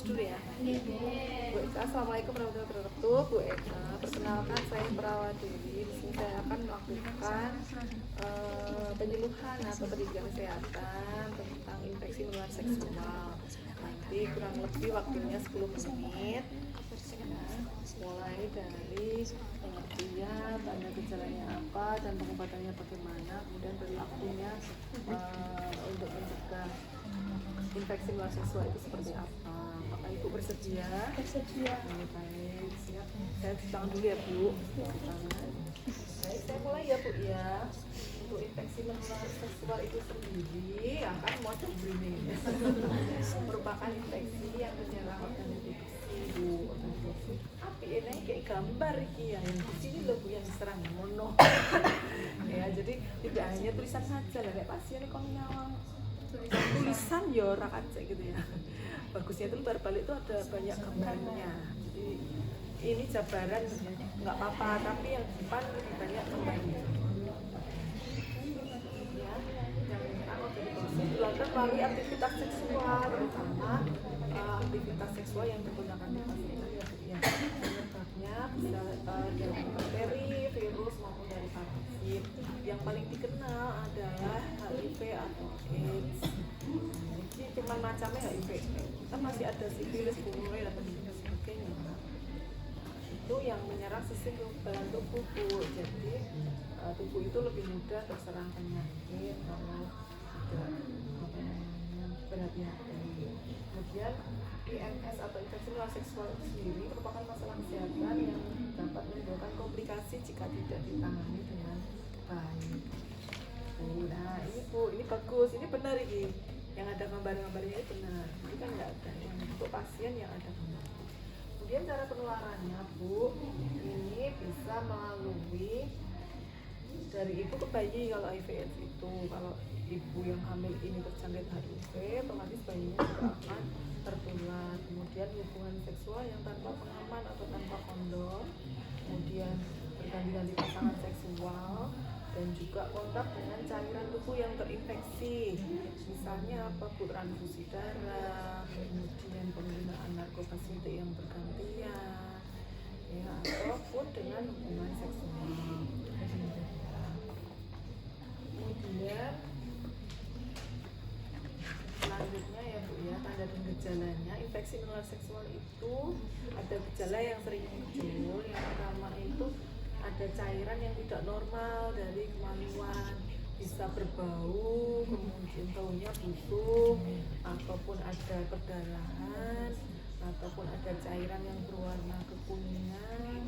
Dulu ya. Bu Eka, Assalamualaikum warahmatullahi wabarakatuh. Bu Eka, perkenalkan saya Perawat Dewi. Di sini saya akan melakukan penyuluhan atau pendidikan kesehatan tentang infeksi menular seksual. Nanti kurang lebih waktunya 10 menit. Mulai dari pengertian, tanda gejalanya apa, dan pengobatannya bagaimana, kemudian perilakunya untuk mencegah infeksi menular seksual itu seperti apa. Apakah Ibu bersedia? Bersedia. Baik, siap. Saya cuci tangan dulu ya Bu. Cuci tangan. Baik, saya mulai ya Bu ya. Untuk infeksi menular seksual itu sendiri akan model breathing merupakan infeksi yang menyerang organ reproduksi Bu. Api ini kayak gambar iki ya, yang di sini loh Bu yang diserang mono. Ya, jadi tidak hanya tulisan saja lah, kayak pasien kok nyawang tulisan ya ora kacek gitu ya. Bagusnya itu balik itu ada banyak gambarnya. Jadi ini jabaran nggak apa-apa, tapi yang depan lebih banyak gambarnya. Ya, yang dilakukan melalui aktivitas seksual, terutama aktivitas seksual yang menggunakan device ya. Penyebabnya bisa dari bakteri, virus maupun dari parasit. Yang paling dikenal adalah HIV atau AIDS. Ini cuma macamnya HIV. Kita masih ada sifilis, gonorrea dan sebagainya. Itu yang menyerang sisi kekebalan tubuh Bu. Jadi tubuh itu lebih mudah terserang penyakit kalau tidak berhati-hati. Kemudian IMS atau infeksi menular seksual itu sendiri merupakan masalah kesehatan yang dapat menimbulkan komplikasi jika tidak ditangani dengan baik. Nah ini Bu, ini bagus, ini benar ini. Yang ada gambar-gambarnya ini benar. Ini kan nggak ada yang untuk pasien yang ada gambar. Kemudian cara penularannya Bu, ini bisa melalui dari ibu ke bayi kalau HIV/AIDS itu. Kalau ibu yang hamil ini terjangkit HIV, otomatis bayinya juga akan tertular. Kemudian hubungan seksual yang tanpa pengaman atau tanpa kondom, kemudian berganti-ganti pasangan seksual, dan juga kontak dengan cairan tubuh yang terinfeksi. Misalnya apa Bu, transfusi darah, kemudian penggunaan narkoba suntik yang bergantian, ya, ataupun dengan hubungan seksual. Kemudian selanjutnya ya Bu ya, tanda dan gejalanya infeksi menular seksual itu ada gejala yang sering muncul. Yang pertama itu ada cairan yang tidak normal dari kemaluan, bisa berbau, kemudian baunya busuk, ataupun ada perdarahan, ataupun ada cairan yang berwarna kekuningan.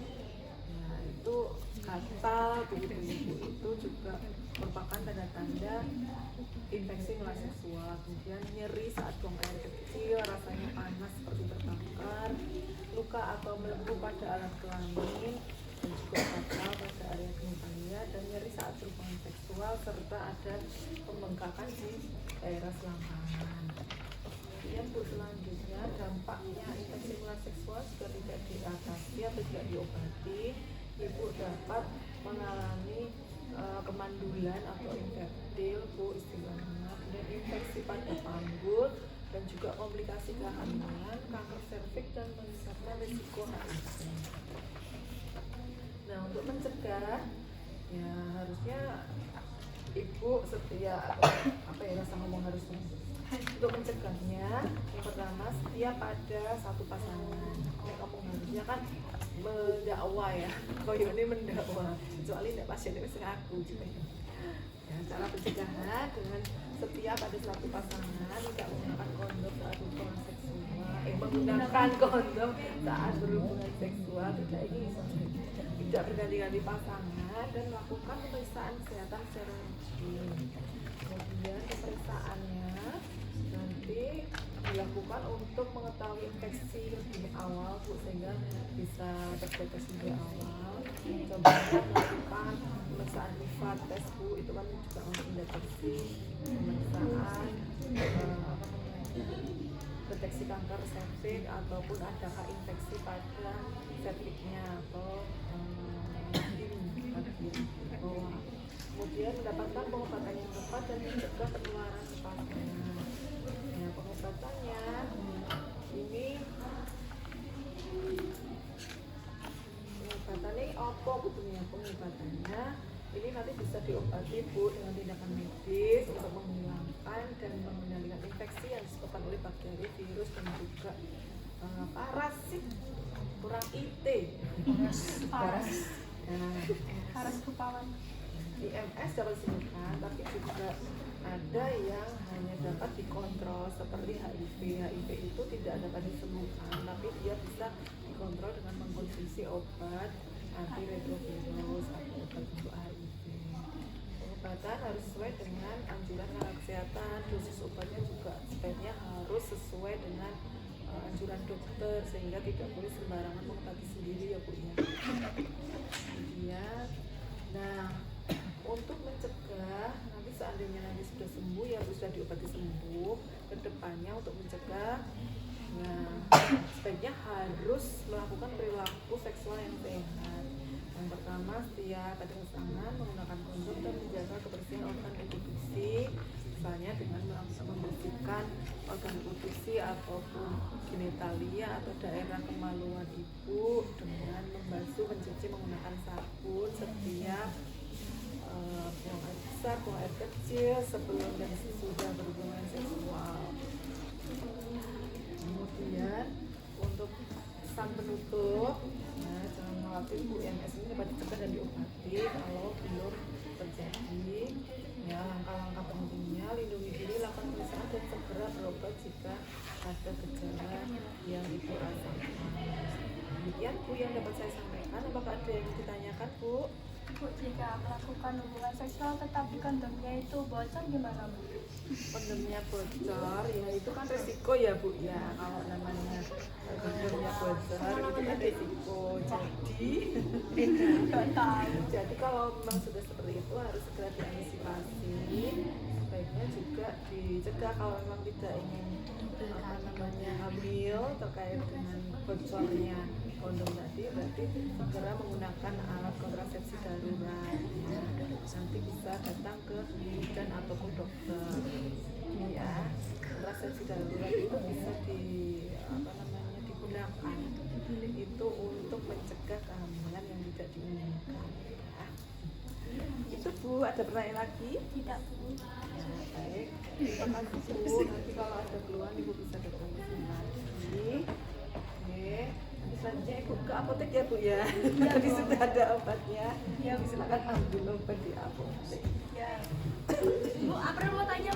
Nah itu gatal begitu Ibu, itu juga merupakan tanda-tanda infeksi menular seksual. Kemudian nyeri saat buang air kecil, rasanya panas seperti terbakar, luka atau melepuh pada alat kelamin, dan juga gatal pada area genitalia, dan nyeri saat berhubungan seksual, serta ada pembengkakan di daerah selangkangan. Kemudian Bu, selanjutnya dampaknya infeksi menular seksual jika tidak diatasi atau tidak diobati, Ibu dapat mengalami kemandulan atau infertil Bu istilahnya, kemudian infeksi pada panggul, dan juga komplikasi kehamilan, kanker serviks, dan meningkatkan risiko HIV. Nah untuk mencegah ya harusnya Ibu setia apa ya rasa ngomong harusnya. Untuk mencegahnya yang pertama setia pada satu pasangan. Kamu harusnya kan mendakwa ya, koyo ini mendakwa, kecuali tidak pasien itu ngaku gitu ya. Cara pencegahan dengan setia pada satu pasangan, tidak menggunakan kondom saat berhubungan seksual, menggunakan kondom saat berhubungan seksual, tidak berganti-ganti pasangan, dan melakukan pemeriksaan kesehatan secara rutin. Kemudian pemeriksaannya nanti dilakukan untuk mengetahui infeksi lebih awal Bu, sehingga bisa terdeteksi lebih awal. Contohnya melakukan pemeriksaan liver tes Bu, itu kan juga untuk mendeteksi pemeriksaan deteksi kanker serviks ataupun adakah infeksi pada serviknya atau bawah. Kemudian mendapatkan pengobatan yang tepat dan mencegah penularan ke pasien. Ya, pengobatannya ini pengobatannya apa betulnya pengobatannya? Ini nanti bisa diobati Bu dengan tindakan medis untuk menghilangkan dan mengendalikan infeksi yang disebabkan oleh bakteri, virus dan juga parasit kurang IT. Paras kupawan. IMS dapat disembuhkan, tapi juga ada yang hanya dapat dikontrol seperti HIV. HIV itu tidak dapat disembuhkan, tapi dia bisa dikontrol dengan mengkonsumsi obat antiretrovirus atau obat untuk HIV. Pengobatan harus sesuai dengan anjuran tenaga kesehatan, dosis obatnya juga sebaiknya harus sesuai dengan anjuran dokter sehingga tidak boleh sembarangan mengobati sendiri ya Bu ya. Kemudian, nah untuk mencegah nanti seandainya nanti sudah sembuh ya sudah diobati sembuh, kedepannya untuk mencegah, nah sebaiknya harus melakukan perilaku seksual yang sehat. Yang pertama, setiap pada pasangan menggunakan kondom dan menjaga kebersihan organ reproduksi, misalnya dengan membersihkan organ reproduksi ataupun genitalia atau daerah kemaluan ibu dengan membasuh, mencuci menggunakan sabun setiap buang air besar, buang air kecil sebelum dan sesudah berhubungan seksual. Kemudian untuk pesan penutup, nah jangan khawatir Bu, IMS ini dapat dicegah dan diobati kalau belum terjadi. Ya, langkah-langkah pentingnya lindungi diri, lakukan pemeriksaan dan segera berobat jika ada gejala yang ibu rasakan. Demikian Bu yang dapat saya sampaikan. Apakah ada yang ditanyakan Bu? Bu, jika melakukan hubungan seksual tetapi kondomnya itu bocor gimana Bu? Kondomnya bocor, ya itu kan resiko ya Bu ya. Kalau namanya kondomnya bocor itu kan resiko. Jadi kalau memang sudah seperti itu harus segera diantisipasi. Sebaiknya juga dicegah kalau memang tidak ingin hamil terkait dengan bocornya kondom tadi, berarti segera menggunakan alat kontrasepsi darurat. Nanti bisa datang ke bidan ataupun dokter. Ya, kontrasepsi darurat itu bisa digunakan itu untuk mencegah kehamilan yang tidak diinginkan. Ya. Itu Bu, ada pertanyaan lagi? Tidak Bu. Ya, baik. Terima kasih Bu. Nanti kalau ada keluhan Ibu bisa datang ke sini lagi. Oke. Nanti selanjutnya Ibu ke apotek ya Bu ya. Tadi sudah ada obatnya. Ya, silakan ambil obat di apotek. Ya. Bu, April mau tanya